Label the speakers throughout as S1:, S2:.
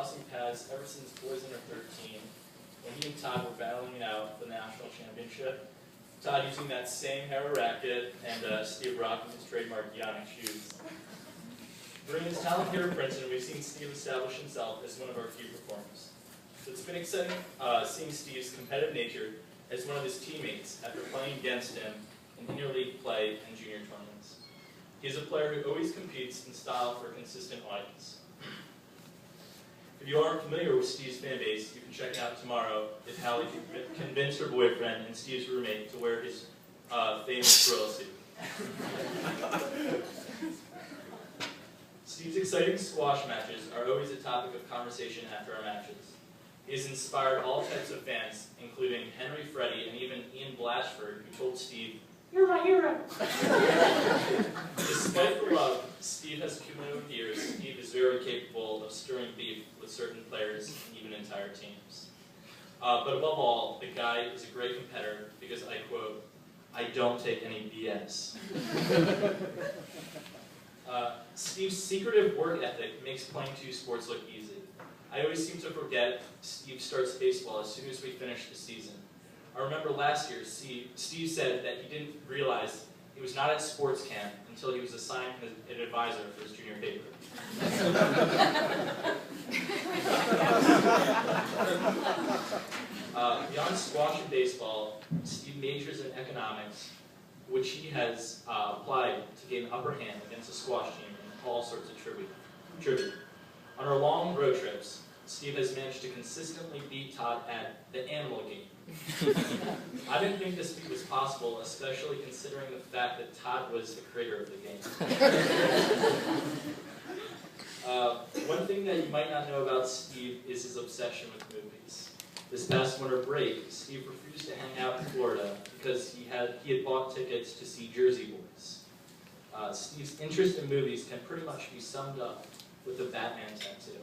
S1: crossing paths ever since boys under 13, when he and Todd were battling it out for the national championship. Todd using that same Hera racket, and Steve rocking his trademark Yannick shoes. During his talent here at Princeton, we've seen Steve establish himself as one of our key performers. So it's been exciting seeing Steve's competitive nature as one of his teammates after playing against him in interleague play and junior tournaments. He is a player who always competes in style for a consistent audience. If you aren't familiar with Steve's fan base, you can check it out tomorrow if Hallie convinced her boyfriend and Steve's roommate to wear his famous gorilla suit. Steve's exciting squash matches are always a topic of conversation after our matches. He has inspired all types of fans, including Henry Freddie and even Ian Blatchford, who told Steve, "You're my hero." Despite the love Steve has accumulated over the years, Steve is very capable of stirring beef with certain players and even entire teams. But above all, the guy is a great competitor because, I quote, "I don't take any BS." Steve's secretive work ethic makes playing two sports look easy. I always seem to forget Steve starts baseball as soon as we finish the season. I remember last year, Steve said that he didn't realize he was not at sports camp until he was assigned an advisor for his junior paper. Beyond squash and baseball, Steve majors in economics, which he has applied to gain upper hand against the squash team in all sorts of trivia. On our long road trips, Steve has managed to consistently beat Todd at the animal game. I didn't think this feat was possible, especially considering the fact that Todd was the creator of the game. One thing that you might not know about Steve is his obsession with movies. This past winter break, Steve refused to hang out in Florida because he had bought tickets to see Jersey Boys. Steve's interest in movies can pretty much be summed up with the Batman tattoo.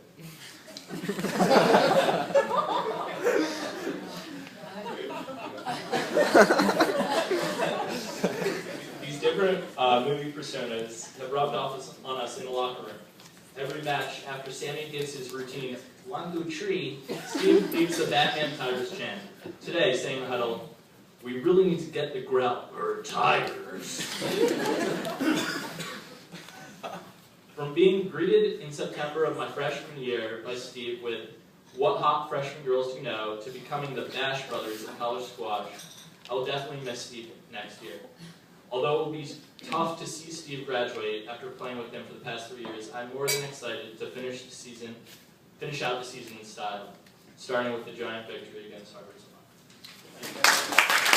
S1: These different movie personas have rubbed off on us in the locker room. Every match, after Sammy gives his routine 1-2-3, Steve beats the Batman Tigers chant. Today, saying in the huddle, "We really need to get the Growler Tigers." From being greeted in September of my freshman year by Steve with "What hot freshman girls do you know?" to becoming the Bash Brothers of college squash, I will definitely miss Steve next year. Although it will be tough to see Steve graduate after playing with him for the past 3 years, I'm more than excited to finish out the season in style, starting with the giant victory against Harvard tomorrow. Thank you.